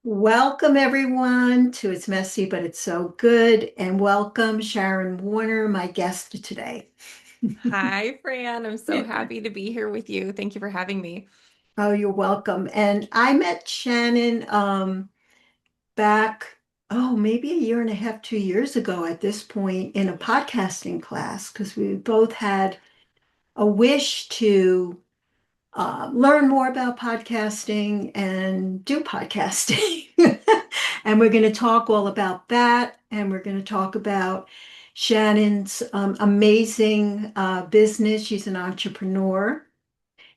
Welcome, everyone, to It's Messy, but It's So Good. And welcome, Sharon Warner, my guest today. Hi, Fran. I'm so happy to be here with you. Thank you for having me. Oh, you're welcome. And I met Shannon back, maybe a year and a half, 2 years ago at this point in a podcasting class, because we both had a wish to learn more about podcasting and do podcasting. And we're going to talk all about that. And we're going to talk about Shannon's amazing business. She's an entrepreneur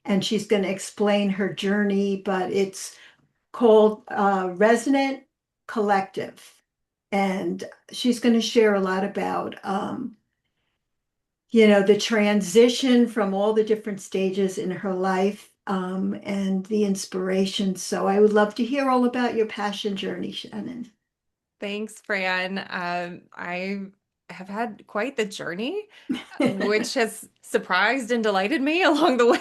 and she's going to explain her journey, but it's called Resonant Collective. And she's going to share a lot about the transition from all the different stages in her life, and the inspiration. So I would love to hear all about your passion journey, Shannon. Thanks, Fran. I have had quite the journey, which has surprised and delighted me along the way.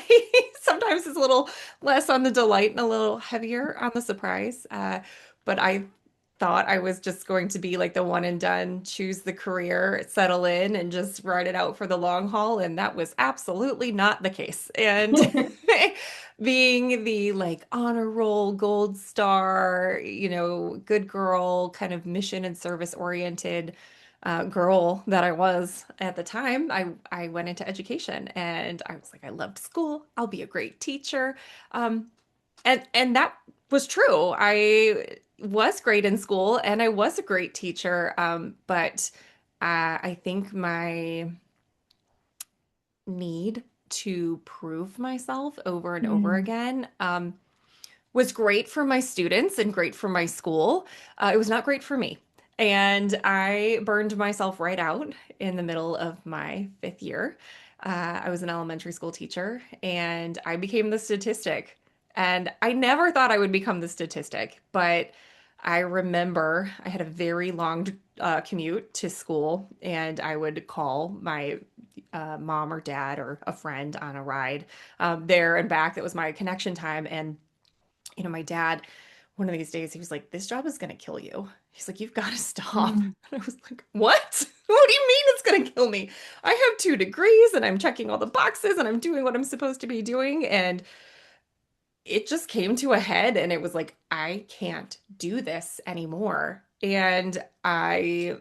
Sometimes it's a little less on the delight and a little heavier on the surprise. But I thought I was just going to be like the one and done, choose the career, settle in, and just ride it out for the long haul. And that was absolutely not the case. And being the like honor roll, gold star, good girl, kind of mission and service oriented girl that I was at the time, I went into education and I was like, I loved school. I'll be a great teacher. And that was true. I was great in school and I was a great teacher. But I think my need to prove myself over and over Mm, again was great for my students and great for my school. It was not great for me. And I burned myself right out in the middle of my fifth year. I was an elementary school teacher and I became the statistic. And I never thought I would become the statistic, but I remember I had a very long commute to school, and I would call my mom or dad or a friend on a ride there and back. That was my connection time. And my dad, one of these days, he was like, "This job is going to kill you." He's like, "You've got to stop." mm, And I was like, "What? What do you mean it's going to kill me? I have 2 degrees and I'm checking all the boxes and I'm doing what I'm supposed to be doing." And it just came to a head and it was like, I can't do this anymore. And I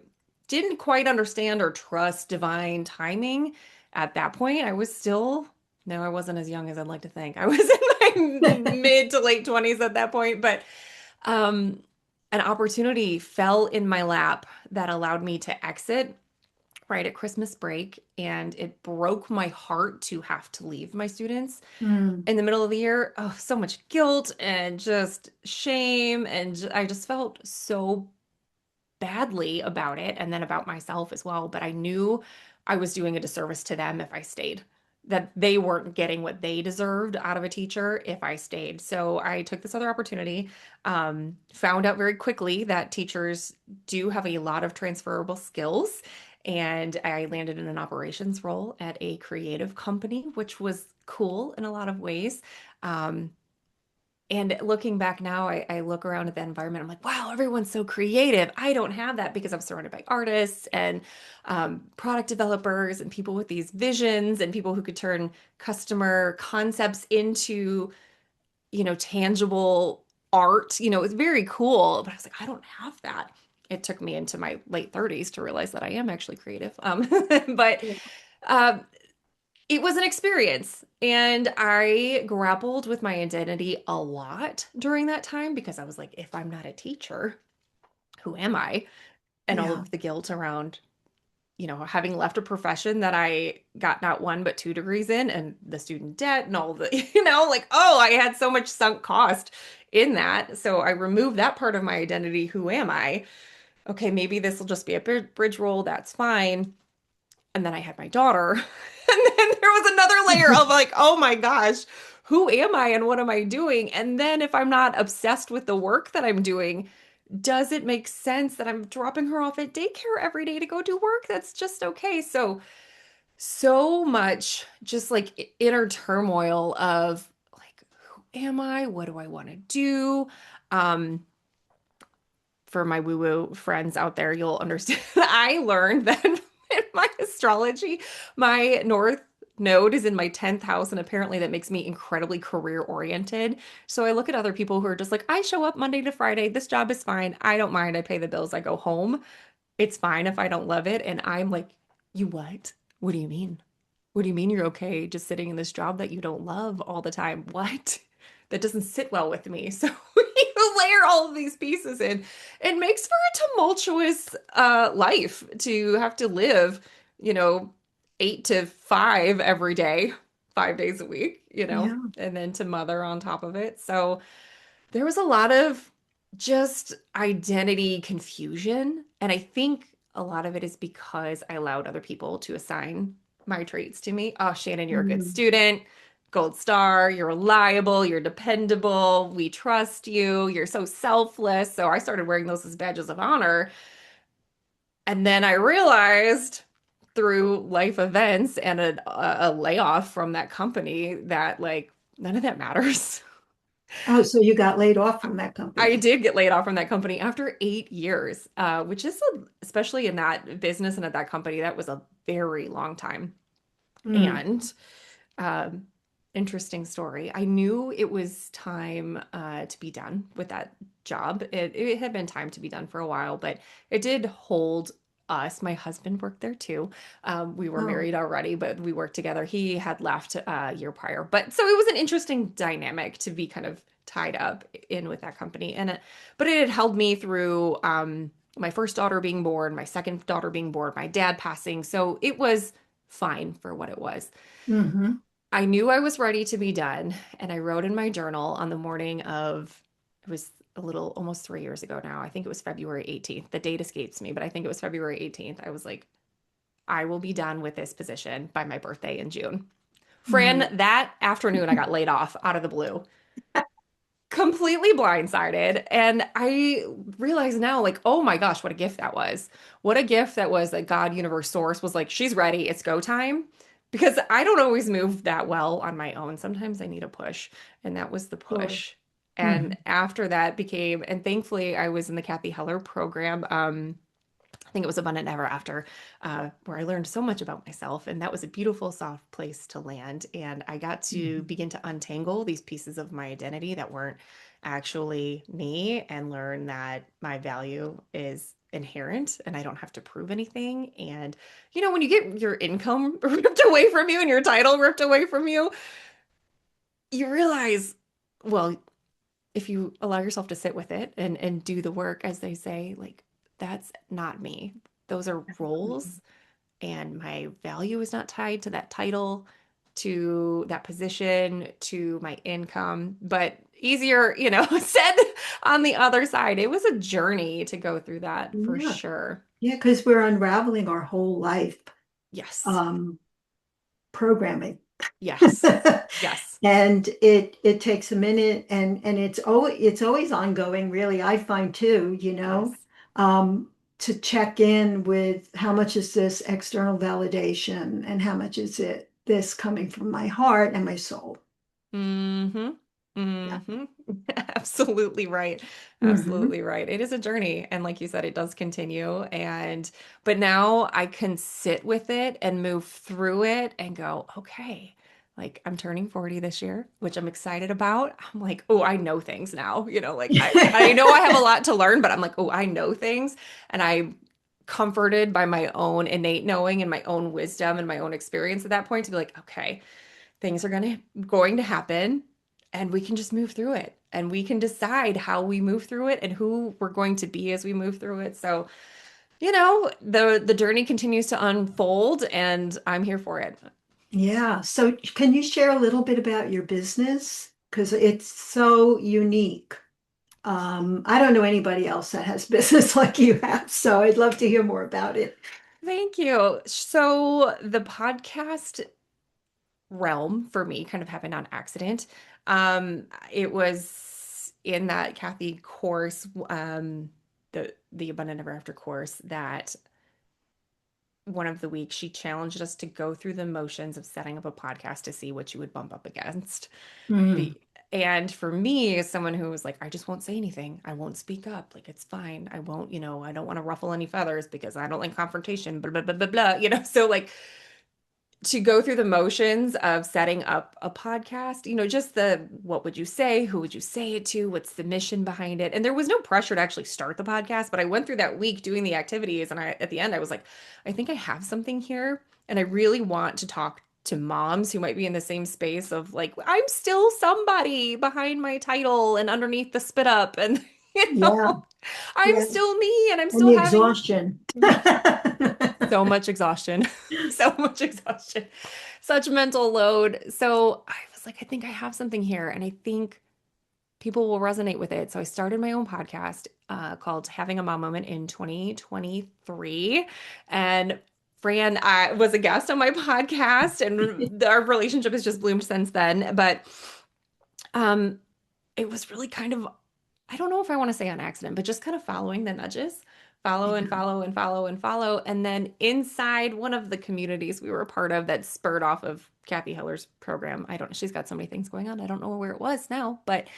didn't quite understand or trust divine timing at that point. I was still, no, I wasn't as young as I'd like to think. I was in my mid to late 20s at that point, but um, an opportunity fell in my lap that allowed me to exit right at Christmas break. And it broke my heart to have to leave my students mm, in the middle of the year. Oh, so much guilt and just shame. And I just felt so badly about it and then about myself as well. But I knew I was doing a disservice to them if I stayed, that they weren't getting what they deserved out of a teacher if I stayed. So I took this other opportunity, found out very quickly that teachers do have a lot of transferable skills. And I landed in an operations role at a creative company, which was cool in a lot of ways. Um, and looking back now, I look around at that environment. I'm like, wow, everyone's so creative. I don't have that because I'm surrounded by artists and product developers and people with these visions and people who could turn customer concepts into, tangible art. It's very cool. But I was like, I don't have that. It took me into my late 30s to realize that I am actually creative. But yeah. uh, it was an experience, and I grappled with my identity a lot during that time because I was like, if I'm not a teacher, who am I? And all Yeah. of the guilt around, having left a profession that I got not 1 but 2 degrees in, and the student debt and all the, like, oh, I had so much sunk cost in that. So I removed that part of my identity. Who am I? Okay, maybe this will just be a bridge roll. That's fine. And then I had my daughter. And then there was another layer of like, oh my gosh, who am I and what am I doing? And then if I'm not obsessed with the work that I'm doing, does it make sense that I'm dropping her off at daycare every day to go do work? That's just okay. So much just like inner turmoil of like, who am I? What do I want to do? Um, for my woo-woo friends out there, you'll understand. I learned that in my astrology, my North Node is in my 10th house, and apparently that makes me incredibly career oriented. So I look at other people who are just like, I show up Monday to Friday. This job is fine. I don't mind. I pay the bills. I go home. It's fine if I don't love it. And I'm like, you what? What do you mean? What do you mean you're okay just sitting in this job that you don't love all the time? What? That doesn't sit well with me. So you layer all of these pieces in. It makes for a tumultuous life to have to live, you know, 8 to 5 every day, 5 days a week, Yeah. and then to mother on top of it. So there was a lot of just identity confusion. And I think a lot of it is because I allowed other people to assign my traits to me. Oh, Shannon, you're a good Mm. student, gold star, you're reliable, you're dependable, we trust you, you're so selfless. So I started wearing those as badges of honor. And then I realized through life events and a layoff from that company that like none of that matters. Oh, so you got laid off from that I company. did get laid off from that company after 8 years, which is especially in that business and at that company, that was a very long time. Mm. And um, interesting story. I knew it was time to be done with that job. It had been time to be done for a while, but it did hold us. My husband worked there too. We were Oh. married already, but we worked together. He had left a year prior, but so it was an interesting dynamic to be kind of tied up in with that company. But it had held me through my first daughter being born, my second daughter being born, my dad passing. So it was fine for what it was. Hmm. I knew I was ready to be done, and I wrote in my journal on the morning of, it was a little almost 3 years ago now. I think it was February 18th. The date escapes me, but I think it was February 18th. I was like, I will be done with this position by my birthday in June. Mm. Fran, that afternoon, I got laid off out of the blue, completely blindsided. And I realize now, like, oh my gosh, what a gift that was. What a gift that was that God, universe, source was like, she's ready. It's go time. Because I don't always move that well on my own. Sometimes I need a push. And that was the Sure. push. And Hmm. after that became, and thankfully I was in the Kathy Heller program. I think it was Abundant Ever After, where I learned so much about myself. And that was a beautiful, soft place to land. And I got to Hmm. begin to untangle these pieces of my identity that weren't actually me and learn that my value is inherent and I don't have to prove anything. And, when you get your income ripped away from you and your title ripped away from you, you realize, well, if you allow yourself to sit with it and do the work, as they say, like that's not me. Those are roles, and my value is not tied to that title, to that position, to my income, but easier, said on the other side. It was a journey to go through that for Yeah. sure. Yeah, because we're unraveling our whole life Yes. um, programming. Yes. Yes. And it takes a minute and it's always ongoing, really, I find too, Yes. to check in with how much is this external validation and how much is it this coming from my heart and my soul. Mm-hmm. Yeah. Mm-hmm. Absolutely right. Hmm. Absolutely right. It is a journey. And like you said, it does continue. But now I can sit with it and move through it and go, okay, like I'm turning 40 this year, which I'm excited about. I'm like, oh, I know things now. Like I know I have a lot to learn, but I'm like, oh, I know things. And I'm comforted by my own innate knowing and my own wisdom and my own experience at that point to be like, okay, things are going to happen, and we can just move through it, and we can decide how we move through it and who we're going to be as we move through it. So the journey continues to unfold, and I'm here for it. Yeah. So can you share a little bit about your business? Because it's so unique. I don't know anybody else that has business like you have, so I'd love to hear more about it. Thank you. So the podcast realm for me kind of happened on accident. It was in that Kathy course, the Abundant Ever After course, that one of the weeks she challenged us to go through the motions of setting up a podcast to see what you would bump up against. Mm. Be, And for me, as someone who was like, I just won't say anything. I won't speak up. Like, it's fine. I won't, I don't want to ruffle any feathers because I don't like confrontation, blah, blah, blah, blah, blah, So, like, to go through the motions of setting up a podcast, just what would you say? Who would you say it to? What's the mission behind it? And there was no pressure to actually start the podcast, but I went through that week doing the activities. And at the end, I was like, I think I have something here. And I really want to talk to moms who might be in the same space of like, I'm still somebody behind my title and underneath the spit up. And, Yeah. I'm Yeah. still me and I'm And still the having exhaustion. so much exhaustion, so much exhaustion, such mental load. So I was like, I think I have something here, and I think people will resonate with it. So I started my own podcast called Having a Mom Moment in 2023. And Fran was a guest on my podcast, and our relationship has just bloomed since then. But um, it was really kind of, I don't know if I want to say on accident, but just kind of following the nudges, follow and Yeah. follow and follow and follow. And then inside one of the communities we were a part of that spurred off of Kathy Heller's program, I don't, she's got so many things going on. I don't know where it was now, but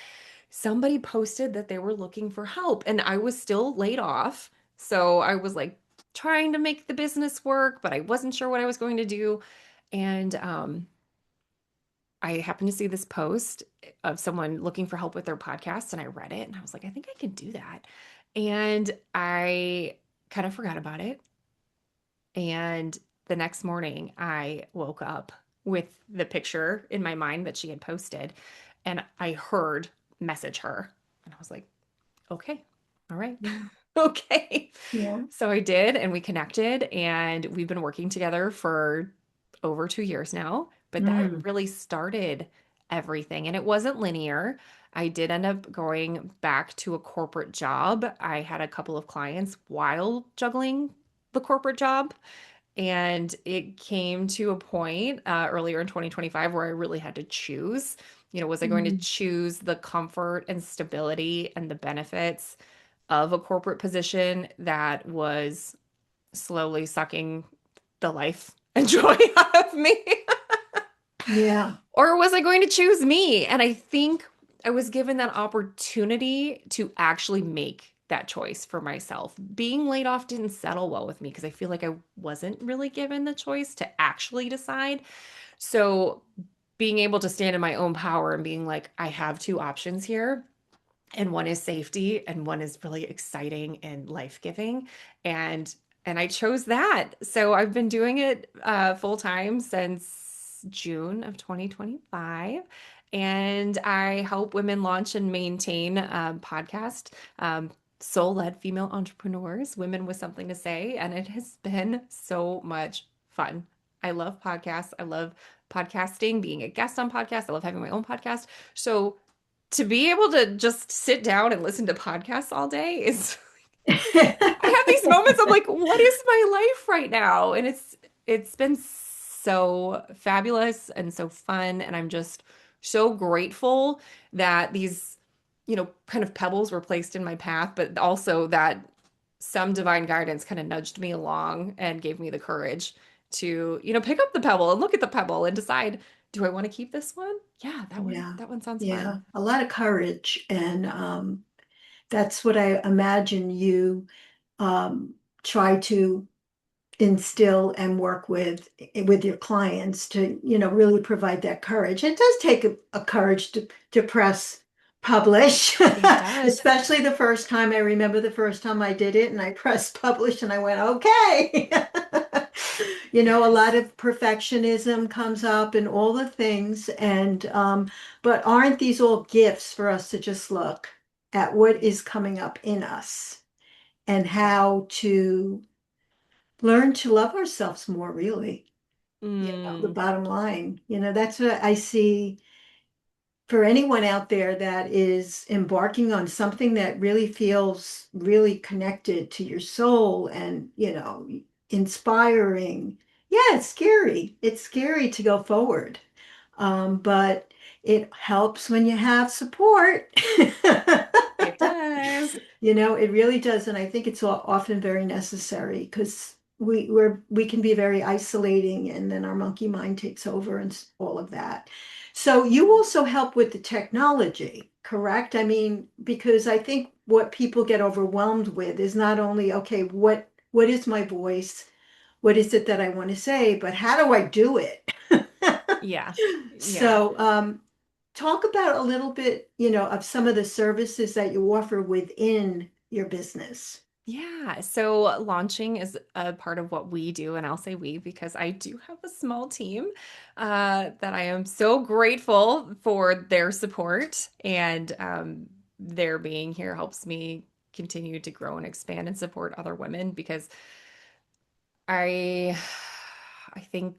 somebody posted that they were looking for help and I was still laid off. So I was like trying to make the business work, but I wasn't sure what I was going to do. And I happened to see this post of someone looking for help with their podcast, and I read it and I was like, I think I can do that. And I kind of forgot about it. And the next morning, I woke up with the picture in my mind that she had posted, and I heard message her. And I was like, okay, all right, Yeah. okay. Yeah. So I did, and we connected, and we've been working together for over 2 years now. But that Mm. really started everything, and it wasn't linear. I did end up going back to a corporate job. I had a couple of clients while juggling the corporate job, and it came to a point earlier in 2025 where I really had to choose. Was I going to Mm. choose the comfort and stability and the benefits of a corporate position that was slowly sucking the life and joy out of me? Yeah. Or was I going to choose me? And I think I was given that opportunity to actually make that choice for myself. Being laid off didn't settle well with me because I feel like I wasn't really given the choice to actually decide. So being able to stand in my own power and being like, I have two options here, and one is safety and one is really exciting and life-giving, and I chose that. So I've been doing it full time since June of 2025, and I help women launch and maintain podcast, soul-led female entrepreneurs, women with something to say, and it has been so much fun. I love podcasts. I love podcasting, being a guest on podcasts. I love having my own podcast. So to be able to just sit down and listen to podcasts all day is I have these moments I'm like, what is my life right now? And it's been so fabulous and so fun, and I'm just so grateful that these, kind of pebbles were placed in my path, but also that some divine guidance kind of nudged me along and gave me the courage to, pick up the pebble and look at the pebble and decide, do I want to keep this one? Yeah, that one Yeah. that one sounds Yeah. fun. A lot of courage. And that's what I imagine you um, try to instill and work with your clients to, really provide that courage. It does take a courage to press publish, It does. especially the first time. I remember the first time I did it and I pressed publish and I went, okay. A lot Yes. of perfectionism comes up and all the things. And but aren't these all gifts for us to just look at what is coming up in us and how to learn to love ourselves more, really. The Mm, bottom line. That's what I see for anyone out there that is embarking on something that really feels really connected to your soul and, inspiring. Yeah, it's scary. It's scary to go forward. But it helps when you have support. it does. It really does. And I think it's often very necessary because we can be very isolating, and then our monkey mind takes over and all of that. So you also help with the technology, correct? I mean, because I think what people get overwhelmed with is not only, okay, what is my voice? What is it that I want to say, but how do I do it? Yeah. Yeah. So, talk about a little bit, of some of the services that you offer within your business. Yeah, so launching is a part of what we do, and I'll say we because I do have a small team that I am so grateful for their support, and their being here helps me continue to grow and expand and support other women because I I think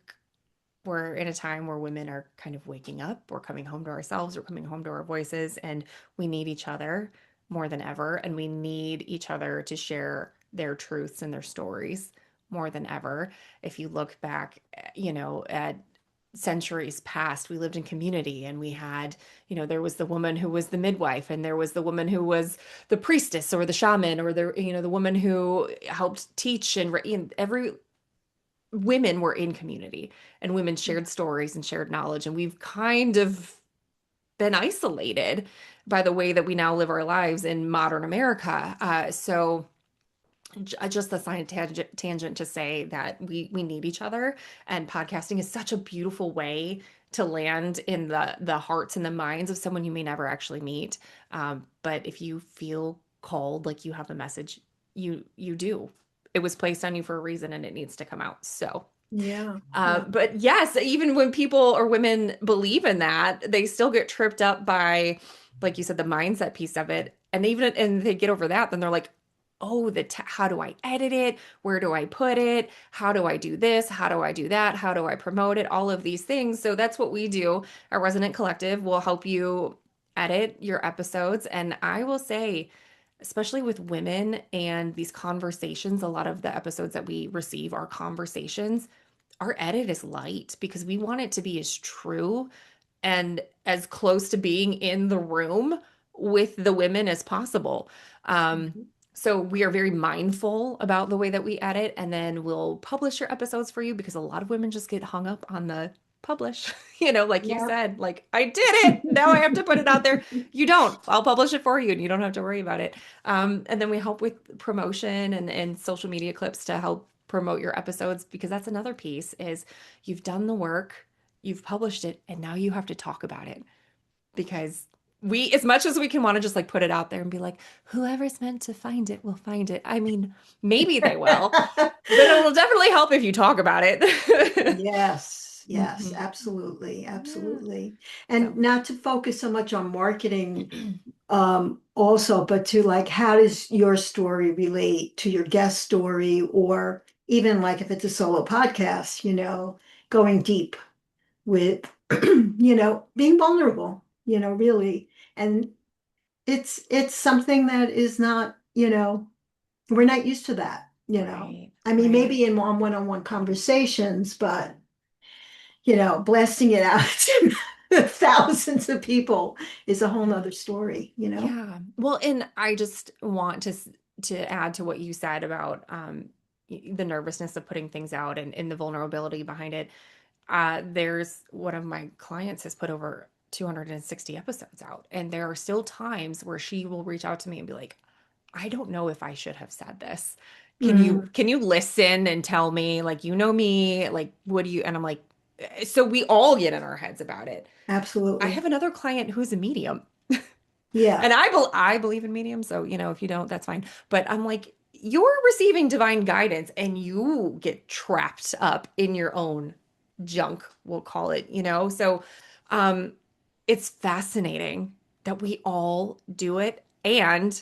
we're in a time where women are kind of waking up. We're coming home to ourselves, we're coming home to our voices, and we need each other more than ever. And we need each other to share their truths and their stories more than ever. If you look back, at centuries past, we lived in community and we had, there was the woman who was the midwife, and there was the woman who was the priestess or the shaman, or the woman who helped teach, and every women were in community, and women shared stories and shared knowledge, and we've kind of been isolated by the way that we now live our lives in modern America. So just the science tangent to say that we need each other, and podcasting is such a beautiful way to land in the hearts and the minds of someone you may never actually meet. But if you feel called, like you have a message, you do. It was placed on you for a reason, and it needs to come out. So Yeah, yeah. but yes, even when people or women believe in that, they still get tripped up by, like you said, the mindset piece of it. And they get over that, then they're like, oh, how do I edit it? Where do I put it? How do I do this? How do I do that? How do I promote it? All of these things. So that's what we do at Resonant Collective. We'll help you edit your episodes. And I will say, especially with women and these conversations, a lot of the episodes that we receive are conversations. Our edit is light because we want it to be as true and as close to being in the room with the women as possible. Um, Mhm. so we are very mindful about the way that we edit, and then we'll publish your episodes for you because a lot of women just get hung up on the publish, like you Yep. said, like I did it. Now I have to put it out there. You don't. I'll publish it for you and you don't have to worry about it. And then we help with promotion and social media clips to help promote your episodes, because that's another piece is you've done the work, you've published it, and now you have to talk about it. Because we, as much as we can want to just like put it out there and be like, whoever's meant to find it will find it. I mean, maybe they will, but it'll definitely help if you talk about it. Yes, yes, Mhm. absolutely, Yeah. absolutely. And So, not to focus so much on marketing, also, but to like, how does your story relate to your guest story, or even like if it's a solo podcast, going deep with, being vulnerable, really. And it's something that is not, we're not used to that. right, I mean, right. maybe in one-on-one conversations, but blasting it out to thousands of people is a whole nother story. Yeah. Well, and I just want to add to what you said about the nervousness of putting things out and the vulnerability behind it. There's one of my clients has put over 260 episodes out, and there are still times where she will reach out to me and be like, I don't know if I should have said this. Mm, Can you listen and tell me, like, me, like, what do you, and I'm like, so we all get in our heads about it. I have absolutely. another client who's a medium. Yeah. And I believe in mediums, so if you don't, that's fine. But I'm like, you're receiving divine guidance and you get trapped up in your own junk, we'll call it. So um it's fascinating that we all do it, and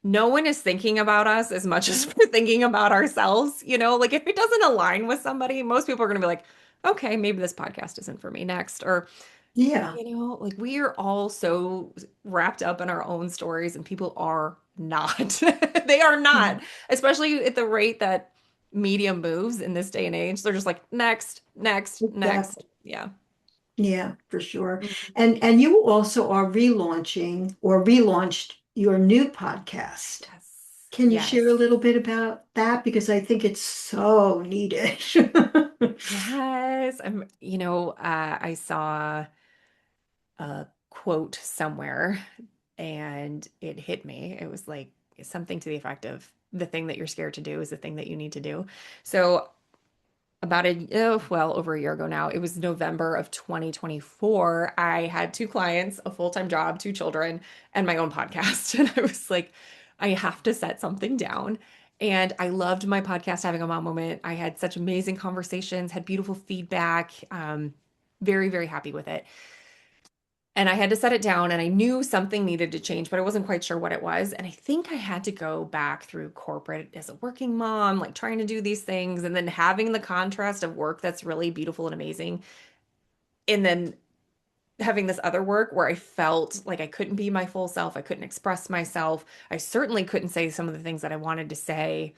no one is thinking about us as much as we're thinking about ourselves. Like if it doesn't align with somebody, most people are going to be like, okay, maybe this podcast isn't for me next, or Yeah. like we are all so wrapped up in our own stories, and people are not. They are not, Mhm. especially at the rate that media moves in this day and age. They're just like, next, next, next. Exactly. Yeah. Yeah, for sure. Mhm. And you also are relaunching or relaunched your new podcast. Yes. Can you share a Yes. little bit about that? Because I think it's so needed. Yes. I saw a quote somewhere and it hit me. It was like something to the effect of the thing that you're scared to do is the thing that you need to do. So over a year ago now, it was November of 2024. I had two clients, a full-time job, two children, and my own podcast. And I was like, I have to set something down. And I loved my podcast, Having a Mom Moment. I had such amazing conversations, had beautiful feedback. Very, very happy with it. And I had to set it down, and I knew something needed to change, but I wasn't quite sure what it was. And I think I had to go back through corporate as a working mom, like trying to do these things, and then having the contrast of work that's really beautiful and amazing. And then having this other work where I felt like I couldn't be my full self. I couldn't express myself. I certainly couldn't say some of the things that I wanted to say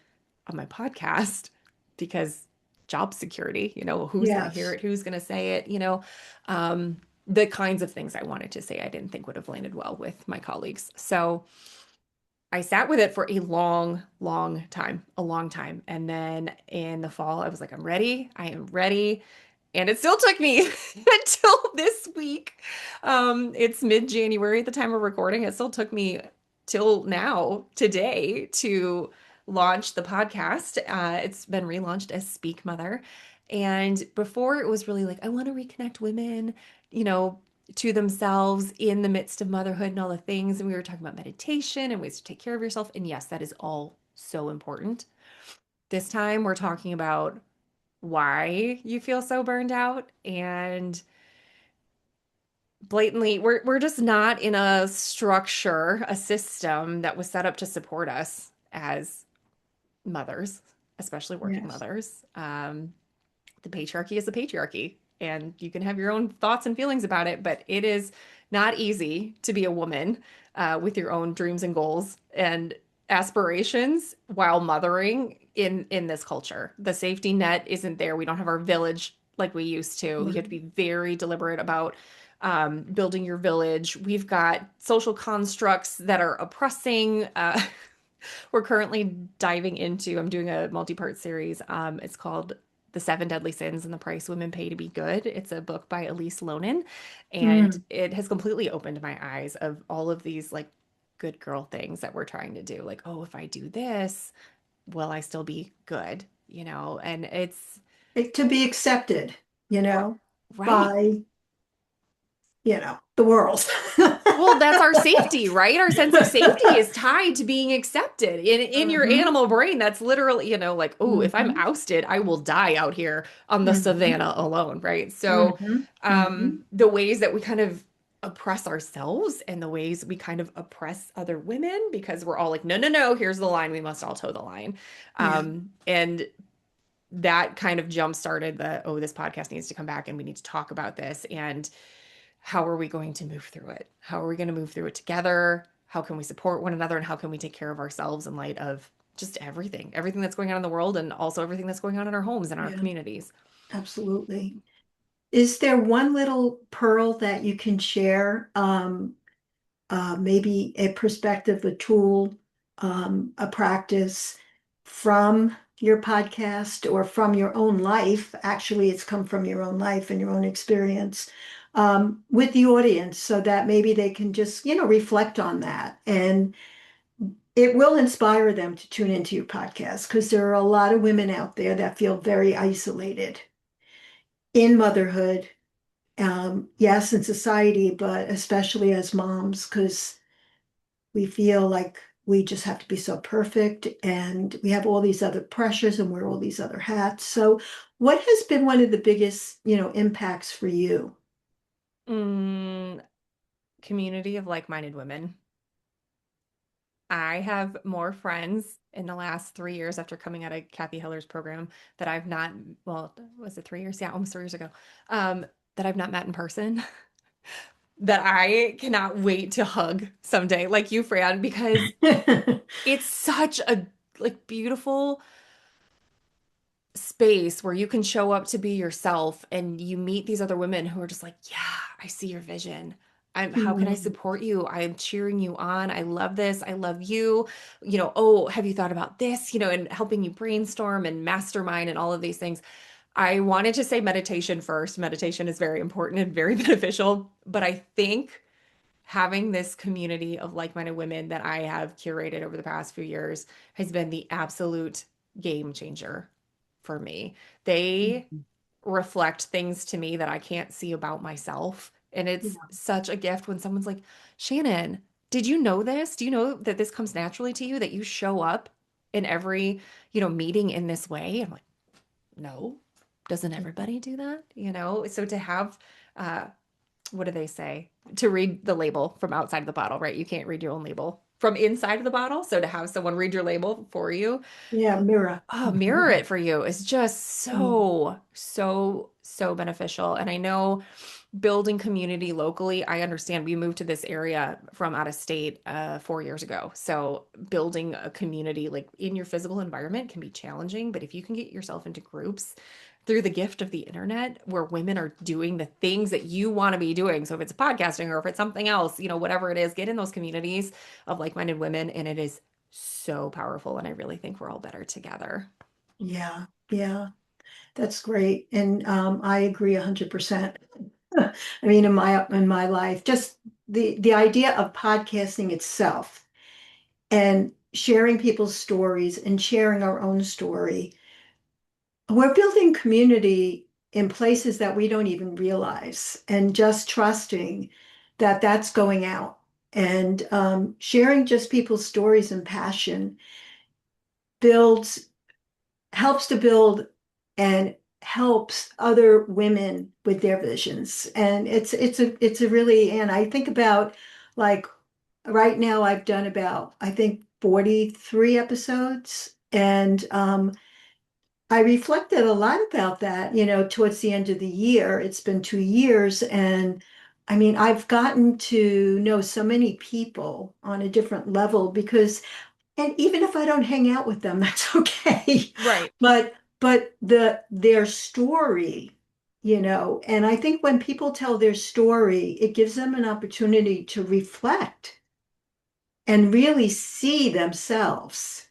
on my podcast because job security, who's going to hear Yes. it? Who's going to say it? Um, the kinds of things I wanted to say, I didn't think would have landed well with my colleagues. So I sat with it for a long, long time, a long time. And then in the fall, I was like, I'm ready. I am ready. And it still took me until this week. It's mid-January at the time of recording. It still took me till now, today, to launch the podcast. It's been relaunched as Speak Mother. And before it was really like, I want to reconnect women, you know, to themselves in the midst of motherhood and all the things. And we were talking about meditation and ways to take care of yourself. And yes, that is all so important. This time we're talking about why you feel so burned out and blatantly we're just not in a structure, a system that was set up to support us as mothers, especially working Yes. mothers. The patriarchy is the patriarchy, and you can have your own thoughts and feelings about it, but it is not easy to be a woman with your own dreams and goals and aspirations while mothering in this culture. The safety net isn't there. We don't have our village like we used to. You have to Right. be very deliberate about building your village. We've got social constructs that are oppressing. We're currently diving into, I'm doing a multi-part series. It's called The Seven Deadly Sins and the Price Women Pay to Be Good. It's a book by Elise Lonin, and Mm. it has completely opened my eyes of all of these like good girl things that we're trying to do. Like, oh, if I do this, will I still be good? And it's To be accepted, you know, right. by, the world. Well, that's our safety, right? Our sense of safety is tied to being accepted. In your Hmm. animal brain, that's literally, like, oh, if I'm Hmm. ousted, I will die out here on the Hmm. savannah alone, right? So, Hmm. Hmm. the ways that we kind of oppress ourselves and the ways we kind of oppress other women because we're all like, no, no, no, here's the line. We must all toe the line. Yeah. And that kind of jump started oh, this podcast needs to come back and we need to talk about this. And how are we going to move through it? How are we going to move through it together? How can we support one another and how can we take care of ourselves in light of just everything that's going on in the world and also everything that's going on in our homes and our Yeah, communities? absolutely. Is there one little pearl that you can share? Maybe a perspective, a tool, a practice from your podcast or from your own life. Actually, it's come from your own life and your own experience with the audience so that maybe they can just, reflect on that. And it will inspire them to tune into your podcast because there are a lot of women out there that feel very isolated in motherhood. Yes, in society, but especially as moms, because we feel like we just have to be so perfect and we have all these other pressures and wear all these other hats. So what has been one of the biggest, impacts for you? Mm, community of like-minded women. I have more friends in the last 3 years after coming out of Kathy Hiller's program that I've not, well, was it 3 years? Yeah, almost 3 years ago. Um, that I've not met in person that I cannot wait to hug someday, like you, Fran, because it's such a like beautiful space where you can show up to be yourself and you meet these other women who are just like, yeah, I see your vision. how can I Mm. support you? I'm cheering you on. I love this. I love you. Oh, have you thought about this? And helping you brainstorm and mastermind and all of these things. I wanted to say meditation first. Meditation is very important and very beneficial, but I think having this community of like-minded women that I have curated over the past few years has been the absolute game changer for me. They reflect things to me that I can't see about myself. And it's Yeah. such a gift when someone's like, Shannon, did you know this? Do you know that this comes naturally to you, that you show up in every, meeting in this way? I'm like, no, doesn't everybody do that? So to have, uh, what do they say? To read the label from outside of the bottle, right? You can't read your own label from inside of the bottle. So to have someone read your label for you, Yeah, mirror. mirror it for you is just Mm. so, so, so beneficial. And I know building community locally, I understand we moved to this area from out of state 4 years ago. So building a community like in your physical environment can be challenging, but if you can get yourself into groups through the gift of the internet where women are doing the things that you want to be doing. So if it's podcasting or if it's something else, whatever it is, get in those communities of like-minded women and it is so powerful. And I really think we're all better together. Yeah, yeah, that's great. And I agree 100%. I mean, in my life, just the idea of podcasting itself and sharing people's stories and sharing our own story. We're building community in places that we don't even realize, and just trusting that that's going out, and sharing just people's stories and passion builds helps to build and helps other women with their visions. And it's a really, and I think about, like, right now I've done about, I think, 43 episodes, and I reflected a lot about that, towards the end of the year. It's been 2 years, and I mean, I've gotten to know so many people on a different level, because, and even if I don't hang out with them, that's okay. Right. But their story, and I think when people tell their story, it gives them an opportunity to reflect and really see themselves.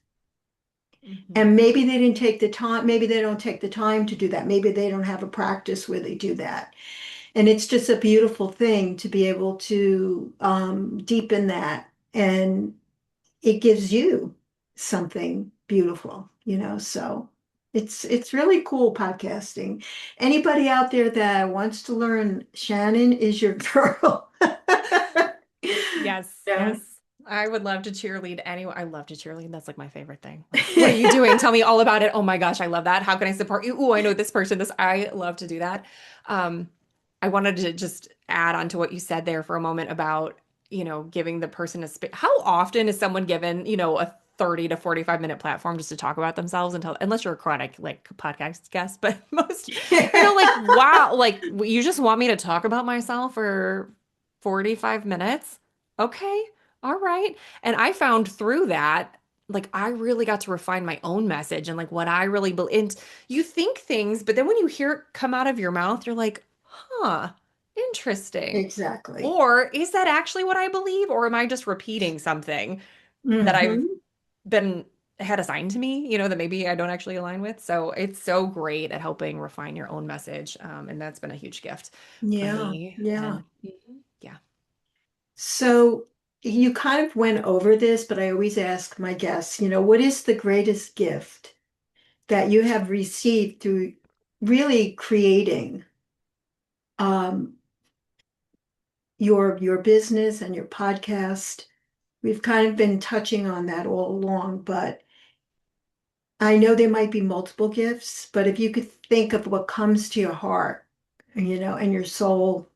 Mhm. And maybe they didn't take the time, maybe they don't take the time to do that. Maybe they don't have a practice where they do that. And it's just a beautiful thing to be able to deepen that. And it gives you something beautiful, so it's really cool podcasting. Anybody out there that wants to learn, Shannon is your girl. Yes, Yeah. yes. I would love to cheerlead anyone. I love to cheerlead. That's like my favorite thing. Like, what are you doing? Tell me all about it. Oh my gosh, I love that. How can I support you? Oh, I know this person. This I love to do that. Um, I wanted to just add on to what you said there for a moment about, giving the person a space. How often is someone given, a 30 to 45-minute platform just to talk about themselves until, unless you're a chronic like podcast guest, but most, like, wow, like you just want me to talk about myself for 45 minutes? Okay. All right. And I found through that, like, I really got to refine my own message and like what I really believe. And you think things, but then when you hear it come out of your mouth, you're like, huh, interesting. Exactly. Or is that actually what I believe? Or am I just repeating something that I've Hmm. been had assigned to me, that maybe I don't actually align with? So it's so great at helping refine your own message. And that's been a huge gift for Yeah, me. yeah. And yeah. So you kind of went over this, but I always ask my guests, what is the greatest gift that you have received through really creating um, your business and your podcast? We've kind of been touching on that all along, but I know there might be multiple gifts, but if you could think of what comes to your heart, and your soul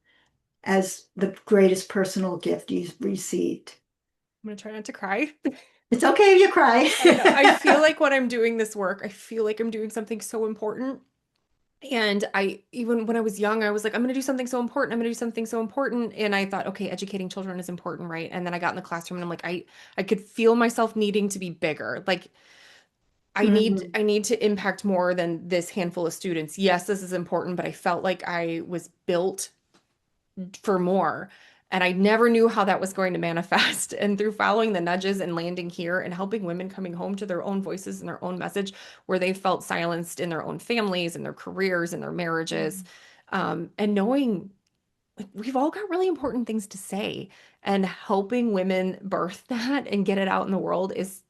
as the greatest personal gift you've received. I'm gonna try not to cry. It's okay if you cry. I know. I feel like when I'm doing this work, I feel like I'm doing something so important. And even when I was young, I was like, I'm going to do something so important. I'm going to do something so important. And I thought, okay, educating children is important, right? And then I got in the classroom and I'm like, I could feel myself needing to be bigger. Like I need, Mhm. I need to impact more than this handful of students. Yes, this is important, but I felt like I was built for more. And I never knew how that was going to manifest. And through following the nudges and landing here and helping women coming home to their own voices and their own message, where they felt silenced in their own families and their careers and their marriages, and knowing like we've all got really important things to say, and helping women birth that and get it out in the world is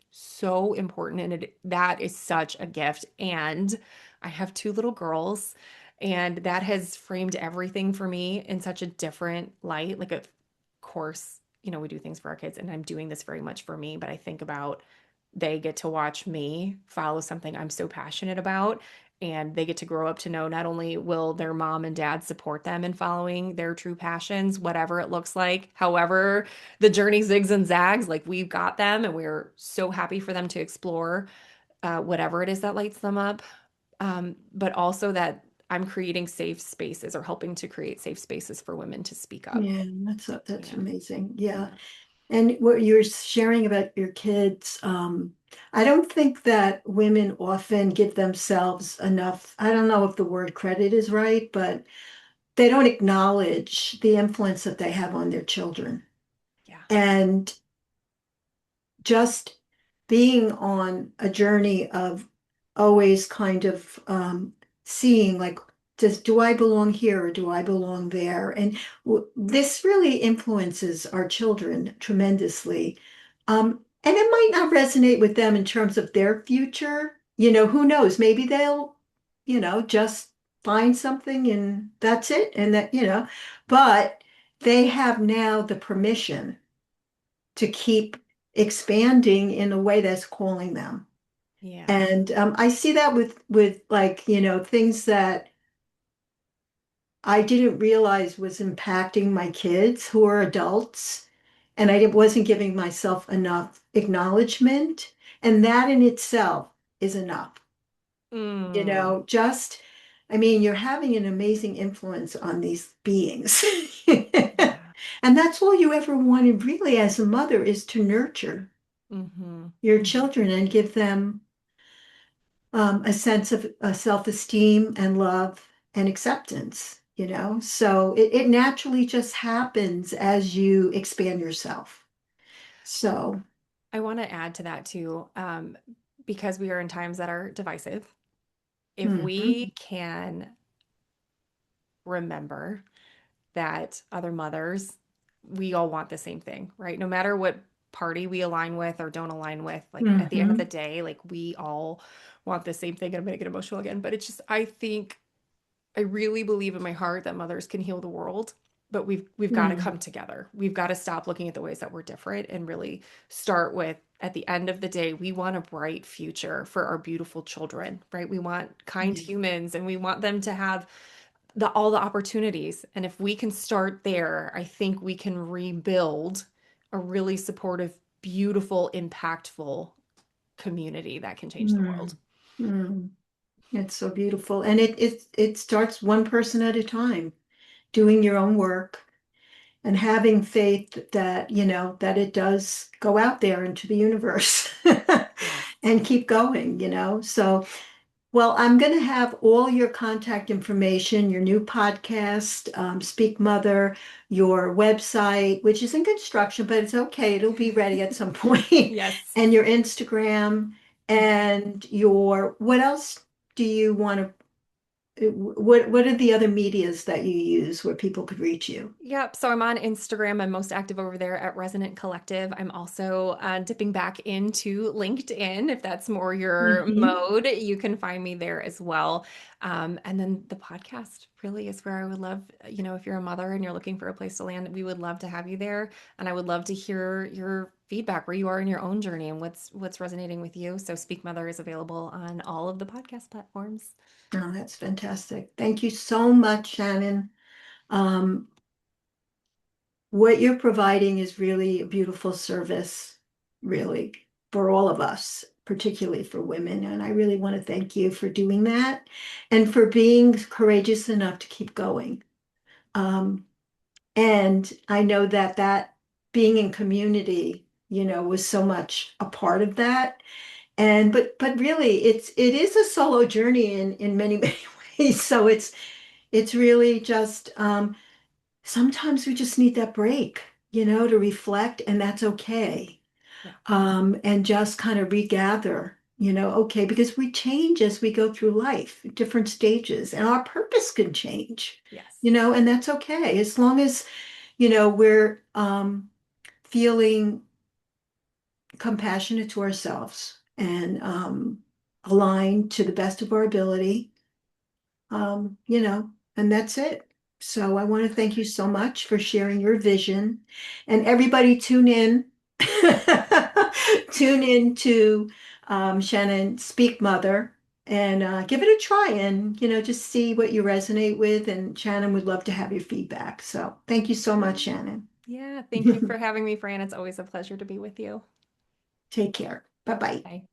so important, and that is such a gift. And I have two little girls, and that has framed everything for me in such a different light. Like, of course, we do things for our kids, and I'm doing this very much for me, but I think about they get to watch me follow something I'm so passionate about, and they get to grow up to know not only will their mom and dad support them in following their true passions, whatever it looks like, however the journey zigs and zags, like we've got them and we're so happy for them to explore whatever it is that lights them up. But also that I'm creating safe spaces or helping to create safe spaces for women to speak up. Yeah, that's Yeah. amazing. Yeah. Yeah. And what you're sharing about your kids, I don't think that women often give themselves enough, I don't know if the word credit is right, but they don't acknowledge the influence that they have on their children. Yeah. And just being on a journey of always kind of seeing like, do I belong here or do I belong there? And this really influences our children tremendously. And it might not resonate with them in terms of their future. Who knows? Maybe they'll, just find something and that's it. And but they have now the permission to keep expanding in a way that's calling them. Yeah. And I see that with like, things that I didn't realize was impacting my kids who are adults, and wasn't giving myself enough acknowledgement. And that in itself is enough. Mm. Just, I mean, you're having an amazing influence on these beings. Yeah. And that's all you ever wanted really as a mother is to nurture Mm-hmm. your Mm-hmm. children and give them a sense of self-esteem and love and acceptance. So it naturally just happens as you expand yourself. So, I want to add to that too, because we are in times that are divisive. If we mhm, can remember that other mothers, we all want the same thing, right? No matter what party we align with or don't align with, like at the end of the mhm, day, like we all want the same thing. And I'm going to get emotional again, but it's just, I really believe in my heart that mothers can heal the world, but we've got to mm, come together. We've got to stop looking at the ways that we're different and really start with, at the end of the day, we want a bright future for our beautiful children, right? We want kind yeah. humans and we want them to have all the opportunities. And if we can start there, I think we can rebuild a really supportive, beautiful, impactful community that can change the world. Mm, mm. It's so beautiful. And it starts one person at a time, doing your own work and having faith that, that it does go out there into the universe Yes. and keep going. So, well, I'm going to have all your contact information, your new podcast, Speak Mother, your website, which is in construction, but it's okay. It'll be ready at some point, Yes. and your Instagram and what else do you want to, what are the other medias that you use where people could reach you? Yep. So I'm on Instagram. I'm most active over there at Resonant Collective. I'm also dipping back into LinkedIn. If that's more your Hmm. mode, you can find me there as well. And then the podcast really is where I would love, if you're a mother and you're looking for a place to land, we would love to have you there. And I would love to hear your feedback where you are in your own journey and what's resonating with you. So Speak Mother is available on all of the podcast platforms. Oh, that's fantastic. Thank you so much, Shannon. Um, what you're providing is really a beautiful service, really, for all of us, particularly for women. And I really want to thank you for doing that and for being courageous enough to keep going. Um, and I know that being in community, was so much a part of that. And but really it is a solo journey in many, many ways. So it's really just sometimes we just need that break, to reflect, and that's okay. Yeah. And just kind of regather, okay, because we change as we go through life, different stages, and our purpose can change, Yes. and that's okay. As long as, we're feeling compassionate to ourselves and aligned to the best of our ability, and that's it. So I want to thank you so much for sharing your vision, and everybody tune in. Tune in to Shannon Speak Mother and give it a try and, just see what you resonate with. And Shannon would love to have your feedback. So thank you so much, Shannon. Yeah. Thank you for having me, Fran. It's always a pleasure to be with you. Take care. Bye bye. Bye.